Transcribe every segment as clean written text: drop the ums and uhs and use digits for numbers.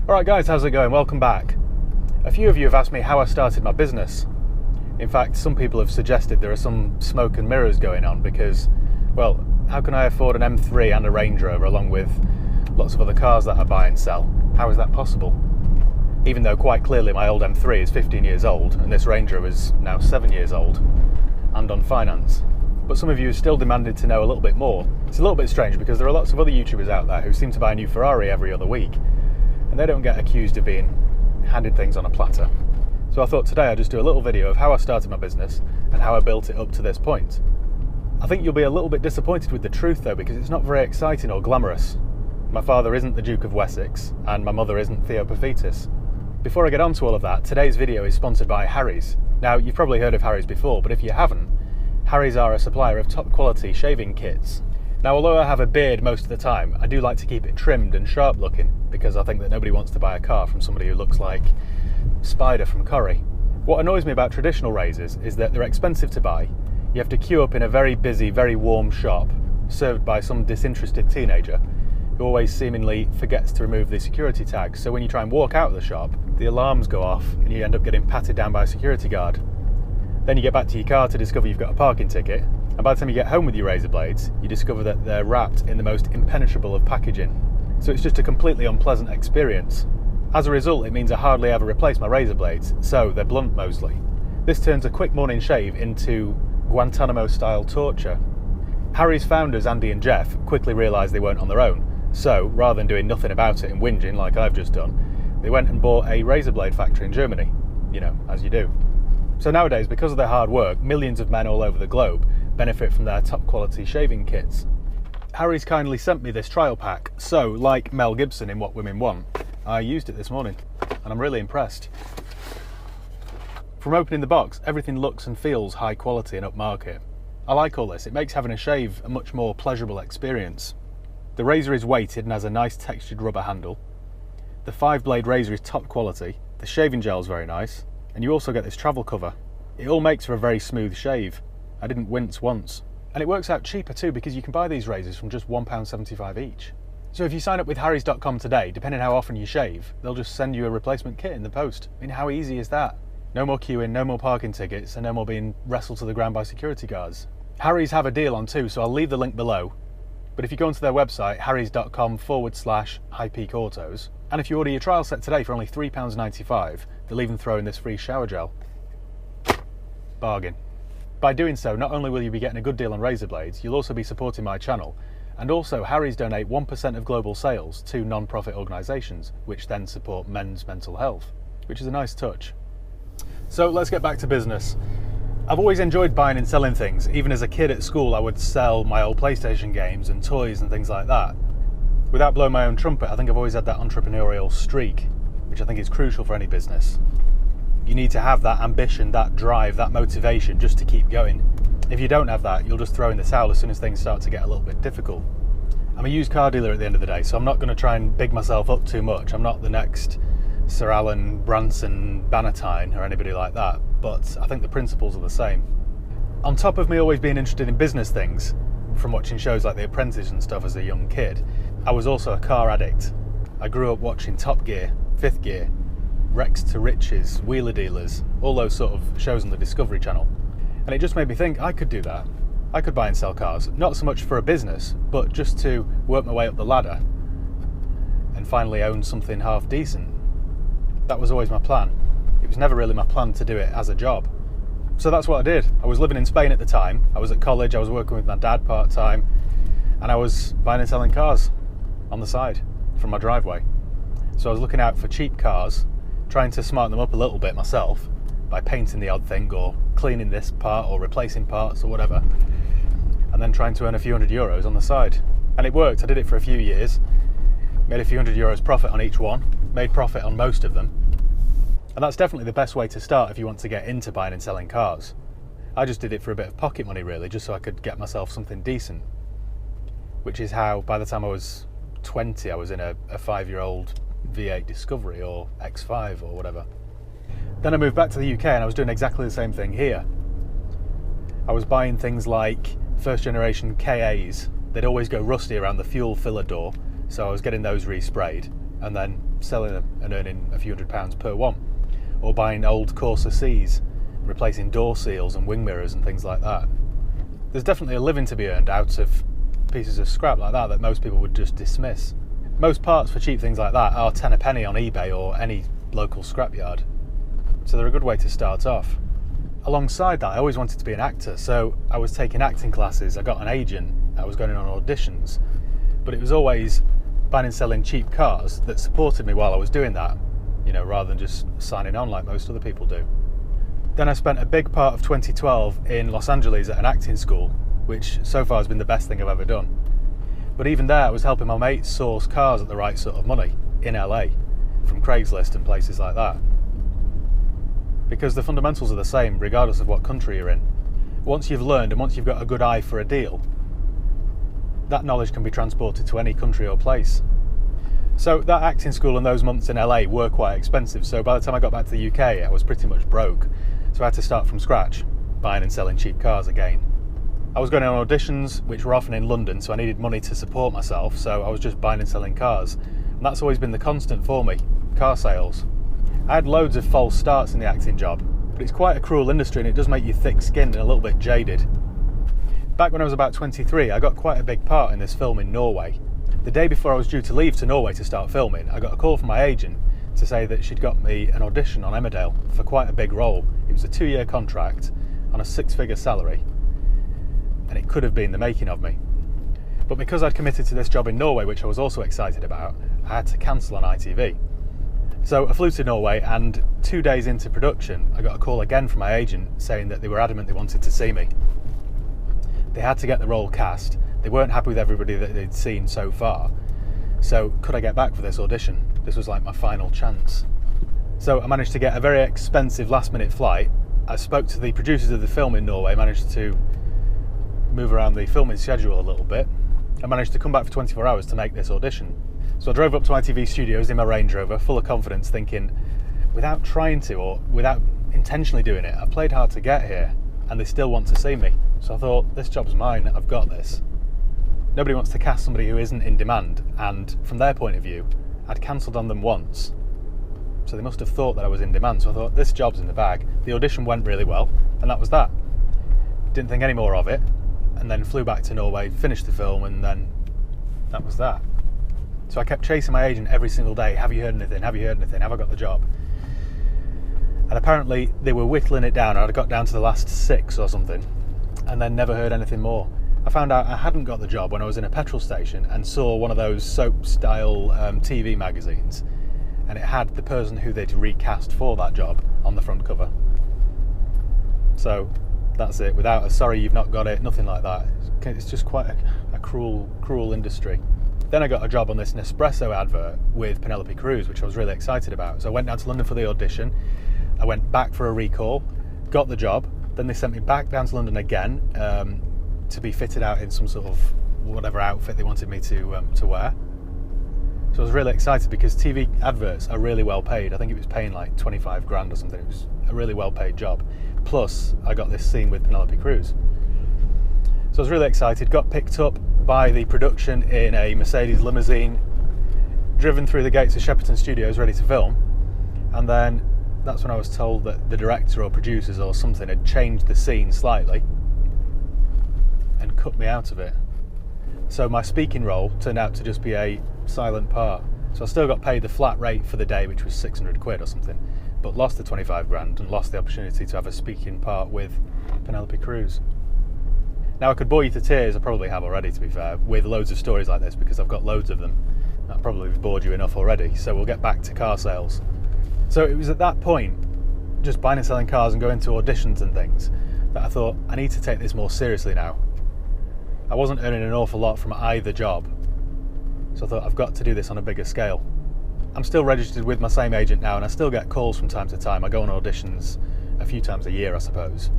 Alright guys, how's it going? Welcome back. A few of you have asked me how I started my business. In fact, some people have suggested there are some smoke and mirrors going on because, well, how can I afford an M3 and a Range Rover along with lots of other cars that I buy and sell? How is that possible? Even though quite clearly my old M3 is 15 years old and this Range Rover is now 7 years old and on finance. But some of you have still demanded to know a little bit more. It's a little bit strange because there are lots of other YouTubers out there who seem to buy a new Ferrari every other week and they don't get accused of being handed things on a platter. So I thought today I'd just do a little video of how I started my business and how I built it up to this point. I think you'll be a little bit disappointed with the truth though, because it's not very exciting or glamorous. My father isn't the Duke of Wessex and my mother isn't Theo Paphitis. Before I get on to all of that, today's video is sponsored by Harry's. Now, you've probably heard of Harry's before, but if you haven't, Harry's are a supplier of top quality shaving kits. Now, although I have a beard most of the time, I do like to keep it trimmed and sharp looking because I think that nobody wants to buy a car from somebody who looks like Spider from Corrie. What annoys me about traditional razors is that they're expensive to buy. You have to queue up in a very busy, very warm shop served by some disinterested teenager who always seemingly forgets to remove the security tag. So when you try and walk out of the shop, the alarms go off and you end up getting patted down by a security guard. Then you get back to your car to discover you've got a parking ticket, and by the time you get home with your razor blades, you discover that they're wrapped in the most impenetrable of packaging. So it's just a completely unpleasant experience. As a result, it means I hardly ever replace my razor blades, so they're blunt mostly. This turns a quick morning shave into Guantanamo-style torture. Harry's founders, Andy and Jeff, quickly realised they weren't on their own, so rather than doing nothing about it and whinging like I've just done, they went and bought a razor blade factory in Germany. You know, as you do. So nowadays, because of their hard work, millions of men all over the globe benefit from their top quality shaving kits. Harry's kindly sent me this trial pack, so like Mel Gibson in What Women Want, I used it this morning and I'm really impressed. From opening the box, everything looks and feels high quality and upmarket. I like all this, it makes having a shave a much more pleasurable experience. The razor is weighted and has a nice textured rubber handle. The 5-blade razor is top quality, the shaving gel is very nice, and you also get this travel cover. It all makes for a very smooth shave. I didn't wince once. And it works out cheaper too because you can buy these razors from just £1.75 each. So if you sign up with harrys.com today, depending how often you shave, they'll just send you a replacement kit in the post. I mean, how easy is that? No more queuing, no more parking tickets, and no more being wrestled to the ground by security guards. Harry's have a deal on too, so I'll leave the link below. But if you go onto their website, harrys.com/highpeak autos, and if you order your trial set today for only £3.95, they'll even throw in this free shower gel. Bargain. By doing so, not only will you be getting a good deal on razor blades, you'll also be supporting my channel, and also Harry's donate 1% of global sales to non-profit organisations, which then support men's mental health, which is a nice touch. So let's get back to business. I've always enjoyed buying and selling things. Even as a kid at school, I would sell my old PlayStation games and toys and things like that. Without blowing my own trumpet, I think I've always had that entrepreneurial streak, which I think is crucial for any business. You need to have that ambition, that drive, that motivation just to keep going. If you don't have that, you'll just throw in the towel as soon as things start to get a little bit difficult. I'm a used car dealer at the end of the day, so I'm not going to try and big myself up too much. I'm not the next Sir Alan Branson Bannatyne or anybody like that, but I think the principles are the same. On top of me always being interested in business things, from watching shows like The Apprentice and stuff as a young kid, I was also a car addict. I grew up watching Top Gear, Fifth Gear, Rex to Riches, Wheeler Dealers, all those sort of shows on the Discovery Channel. And it just made me think I could do that. I could buy and sell cars, not so much for a business, but just to work my way up the ladder and finally own something half decent. That was always my plan. It was never really my plan to do it as a job. So that's what I did. I was living in Spain at the time, I was at college, I was working with my dad part-time, and I was buying and selling cars on the side from my driveway. So I was looking out for cheap cars, trying to smarten them up a little bit myself by painting the odd thing or cleaning this part or replacing parts or whatever, and then trying to earn a few €100 on the side. And it worked. I did it for a few years, made a few €100 profit on each one, made profit on most of them, and that's definitely the best way to start if you want to get into buying and selling cars. I just did it for a bit of pocket money really, just so I could get myself something decent, which is how by the time I was 20 I was in a 5-year-old V8 Discovery or X5 or whatever. Then I moved back to the UK and I was doing exactly the same thing here. I was buying things like first generation KAs. They'd always go rusty around the fuel filler door, so I was getting those resprayed. and then selling them and earning a few £100 per one, or buying old Corsa Cs and replacing door seals and wing mirrors and things like that. There's definitely a living to be earned out of pieces of scrap like that most people would just dismiss. Most parts for cheap things like that are 10 a penny on eBay or any local scrapyard, so they're a good way to start off. Alongside that, I always wanted to be an actor, so I was taking acting classes, I got an agent, I was going on auditions, but it was always buying and selling cheap cars that supported me while I was doing that, rather than just signing on like most other people do. Then I spent a big part of 2012 in Los Angeles at an acting school, which so far has been the best thing I've ever done. But even there, I was helping my mates source cars at the right sort of money in LA, from Craigslist and places like that. Because the fundamentals are the same regardless of what country you're in. Once you've learned and once you've got a good eye for a deal, that knowledge can be transported to any country or place. So that acting school and those months in LA were quite expensive, so by the time I got back to the UK I was pretty much broke, so I had to start from scratch, buying and selling cheap cars again. I was going on auditions, which were often in London, so I needed money to support myself, so I was just buying and selling cars. And that's always been the constant for me, car sales. I had loads of false starts in the acting job, but it's quite a cruel industry and it does make you thick-skinned and a little bit jaded. Back when I was about 23, I got quite a big part in this film in Norway. The day before I was due to leave to Norway to start filming, I got a call from my agent to say that she'd got me an audition on Emmerdale for quite a big role. It was a 2-year contract on a 6-figure salary, and it could have been the making of me. But because I'd committed to this job in Norway, which I was also excited about, I had to cancel on ITV. So I flew to Norway, and 2 days into production, I got a call again from my agent saying that they were adamant they wanted to see me. They had to get the role cast. They weren't happy with everybody that they'd seen so far. So could I get back for this audition? This was like my final chance. So I managed to get a very expensive last-minute flight. I spoke to the producers of the film in Norway, managed to move around the filming schedule a little bit. I managed to come back for 24 hours to make this audition. So I drove up to ITV Studios in my Range Rover, full of confidence, thinking, without trying to or without intentionally doing it, I played hard to get here and they still want to see me. So I thought, this job's mine, I've got this. Nobody wants to cast somebody who isn't in demand, and from their point of view, I'd cancelled on them once. So they must have thought that I was in demand, so I thought, this job's in the bag. The audition went really well, and that was that. Didn't think any more of it, and then flew back to Norway, finished the film, and then that was that. So I kept chasing my agent every single day. Have you heard anything? Have you heard anything? Have I got the job? And apparently they were whittling it down. I'd got down to the last 6 or something, and then never heard anything more. I found out I hadn't got the job when I was in a petrol station and saw one of those soap-style TV magazines, and it had the person who they'd recast for that job on the front cover. So that's it, without a sorry you've not got it, nothing like that. It's just quite a cruel industry. Then I got a job on this Nespresso advert with Penelope Cruz, which I was really excited about. So I went down to London for the audition, I went back for a recall, got the job, then they sent me back down to London again to be fitted out in some sort of whatever outfit they wanted me to wear. So I was really excited because TV adverts are really well paid. I think it was paying like 25 grand or something. It was a really well paid job. Plus I got this scene with Penelope Cruz. So I was really excited, got picked up by the production in a Mercedes limousine, driven through the gates of Shepperton Studios ready to film, and then that's when I was told that the director or producers or something had changed the scene slightly and cut me out of it. So my speaking role turned out to just be a silent part. So I still got paid the flat rate for the day, which was 600 quid or something, but lost the 25 grand and lost the opportunity to have a speaking part with Penelope Cruz. Now I could bore you to tears, I probably have already to be fair, with loads of stories like this because I've got loads of them. That probably bored you enough already, so we'll get back to car sales. So it was at that point, just buying and selling cars and going to auditions and things, that I thought, I need to take this more seriously now. I wasn't earning an awful lot from either job, so I thought I've got to do this on a bigger scale. I'm still registered with my same agent now and I still get calls from time to time. I go on auditions a few times a year, I suppose.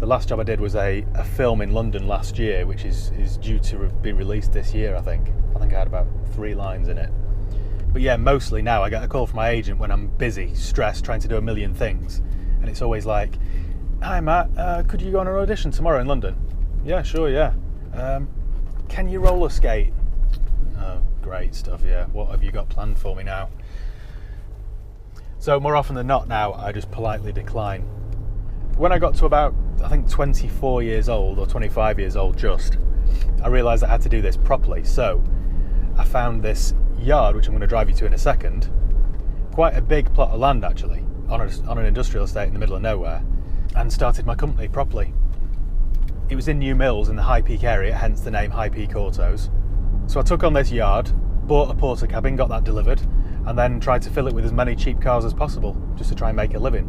The last job I did was a film in London last year, which is due to be released this year, I think. I think I had about 3 lines in it. But yeah, mostly now I get a call from my agent when I'm busy, stressed, trying to do a million things. And it's always like, hi Matt, could you go on an audition tomorrow in London? Yeah, sure, yeah. Can you roller skate? Oh, great. Great stuff, yeah. What have you got planned for me now? So more often than not now, I just politely decline. When I got to about, I think 24 years old or 25 years old just, I realised I had to do this properly. So I found this yard, which I'm going to drive you to in a second, quite a big plot of land actually, on an industrial estate in the middle of nowhere, and started my company properly. It was in New Mills in the High Peak area, hence the name High Peak Autos. So I took on this yard, bought a porter cabin, got that delivered, and then tried to fill it with as many cheap cars as possible, just to try and make a living.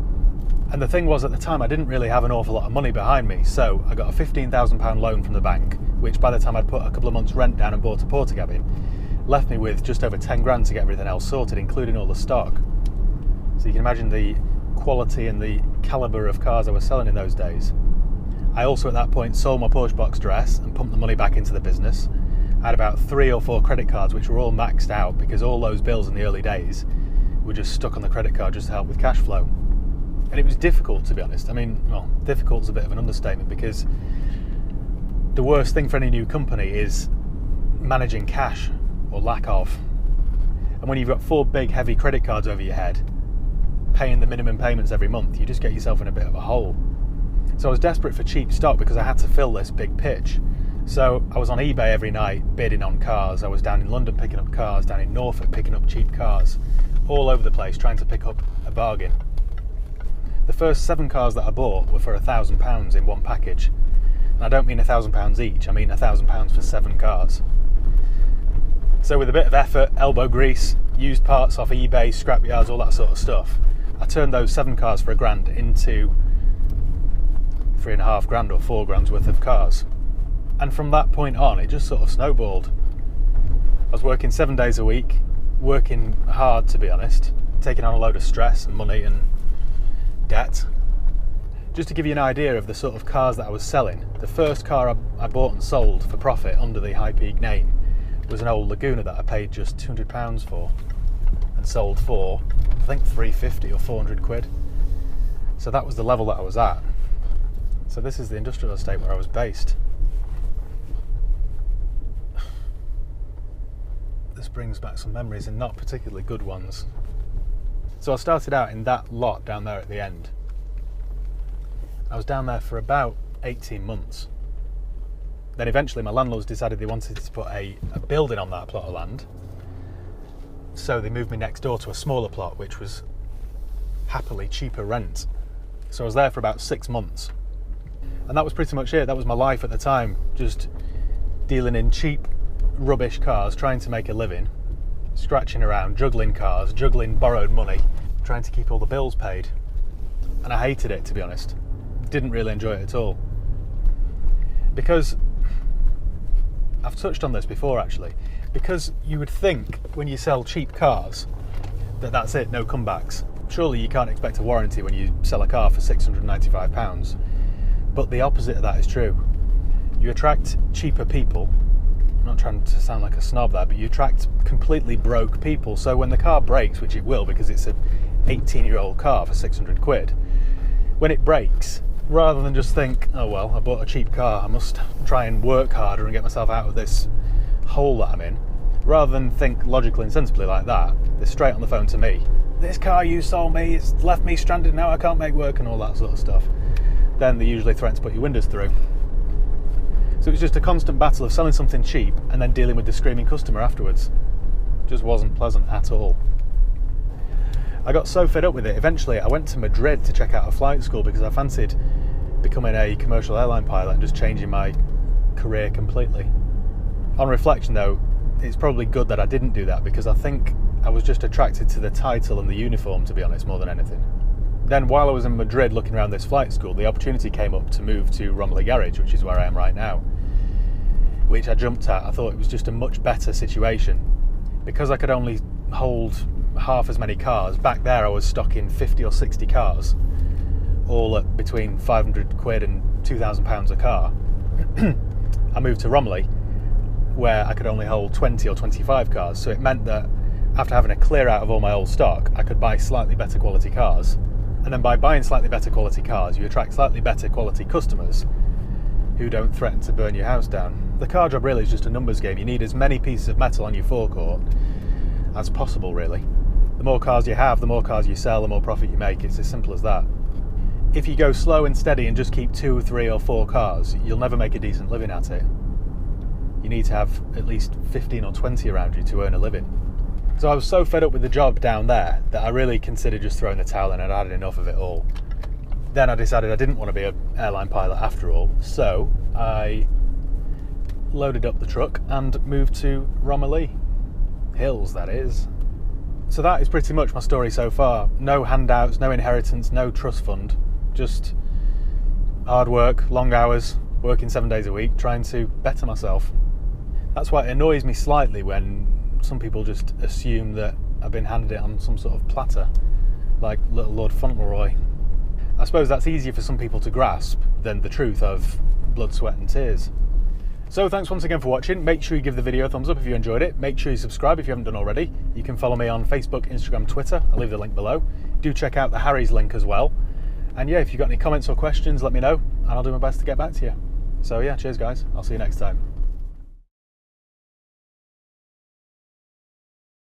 And the thing was, at the time, I didn't really have an awful lot of money behind me, so I got a £15,000 loan from the bank, which by the time I'd put a couple of months' rent down and bought a porter cabin, left me with just over 10 grand to get everything else sorted, including all the stock. So you can imagine the quality and the calibre of cars I was selling in those days. I also at that point sold my Porsche box dress and pumped the money back into the business. I had about 3 or 4 credit cards which were all maxed out because all those bills in the early days were just stuck on the credit card just to help with cash flow. And it was difficult, to be honest. I mean, well, difficult is a bit of an understatement, because the worst thing for any new company is managing cash, or lack of. And when you've got 4 big heavy credit cards over your head, paying the minimum payments every month, you just get yourself in a bit of a hole. So I was desperate for cheap stock because I had to fill this big pitch. So I was on eBay every night bidding on cars. I was down in London picking up cars, down in Norfolk picking up cheap cars, all over the place trying to pick up a bargain. The first 7 cars that I bought were for £1,000 in one package. And I don't mean £1,000 each, I mean £1,000 for 7 cars. So with a bit of effort, elbow grease, used parts off eBay, scrapyards, all that sort of stuff, I turned those 7 cars for £1,000 into 3.5 grand or 4 grand's worth of cars. And from that point on, it just sort of snowballed. I was working 7 days a week, working hard, to be honest, taking on a load of stress and money and debt. Just to give you an idea of the sort of cars that I was selling, the first car I bought and sold for profit under the High Peak name was an old Laguna that I paid just £200 for and sold for, I think, 350 or 400 quid. So that was the level that I was at. So this is the industrial estate where I was based. This brings back some memories, and not particularly good ones. So I started out in that lot down there at the end. I was down there for about 18 months. Then eventually my landlords decided they wanted to put a building on that plot of land. So they moved me next door to a smaller plot, which was happily cheaper rent. So I was there for about 6 months. And that was pretty much it. That was my life at the time, just dealing in cheap, rubbish cars, trying to make a living, scratching around, juggling cars, juggling borrowed money, trying to keep all the bills paid. And I hated it, to be honest. Didn't really enjoy it at all. Because, I've touched on this before actually, because you would think when you sell cheap cars that that's it, no comebacks. Surely you can't expect a warranty when you sell a car for £695. But the opposite of that is true. You attract cheaper people. I'm not trying to sound like a snob there, but you attract completely broke people. So when the car breaks, which it will because it's an 18-year-old car for 600 quid, when it breaks, rather than just think, oh well, I bought a cheap car, I must try and work harder and get myself out of this hole that I'm in, rather than think logically and sensibly like that, they're straight on the phone to me. This car you sold me, it's left me stranded now, I can't make work, and all that sort of stuff. Then they usually threaten to put your windows through. So it was just a constant battle of selling something cheap and then dealing with the screaming customer afterwards. Just wasn't pleasant at all. I got so fed up with it, eventually I went to Madrid to check out a flight school because I fancied becoming a commercial airline pilot and just changing my career completely. On reflection though, it's probably good that I didn't do that, because I think I was just attracted to the title and the uniform, to be honest, more than anything. Then while I was in Madrid looking around this flight school, the opportunity came up to move to Romiley Garage, which is where I am right now, which I jumped at. I thought it was just a much better situation. Because I could only hold half as many cars, back there I was stocking 50 or 60 cars, all at between 500 quid and £2,000 a car. I moved to Romiley, where I could only hold 20 or 25 cars, so it meant that after having a clear out of all my old stock, I could buy slightly better quality cars. And then by buying slightly better quality cars, you attract slightly better quality customers, who don't threaten to burn your house down. The car job really is just a numbers game. You need as many pieces of metal on your forecourt as possible, really. The more cars you have, the more cars you sell, the more profit you make. It's as simple as that. If you go slow and steady and just keep 2, 3 or 4 cars, you'll never make a decent living at it. You need to have at least 15 or 20 around you to earn a living. So I was so fed up with the job down there that I really considered just throwing the towel in. I'd had enough of it all. Then I decided I didn't want to be an airline pilot after all, so I loaded up the truck and moved to Romilly Hills, that is. So that is pretty much my story so far. No handouts, no inheritance, no trust fund. Just hard work, long hours, working 7 days a week, trying to better myself. That's why it annoys me slightly when some people just assume that I've been handed it on some sort of platter, like little Lord Fauntleroy. I suppose that's easier for some people to grasp than the truth of blood, sweat and tears. So thanks once again for watching. Make sure you give the video a thumbs up if you enjoyed it. Make sure you subscribe if you haven't done already. You can follow me on Facebook, Instagram, Twitter. I'll leave the link below. Do check out the Harry's link as well. And yeah, if you've got any comments or questions, let me know and I'll do my best to get back to you. So yeah, cheers guys. I'll see you next time.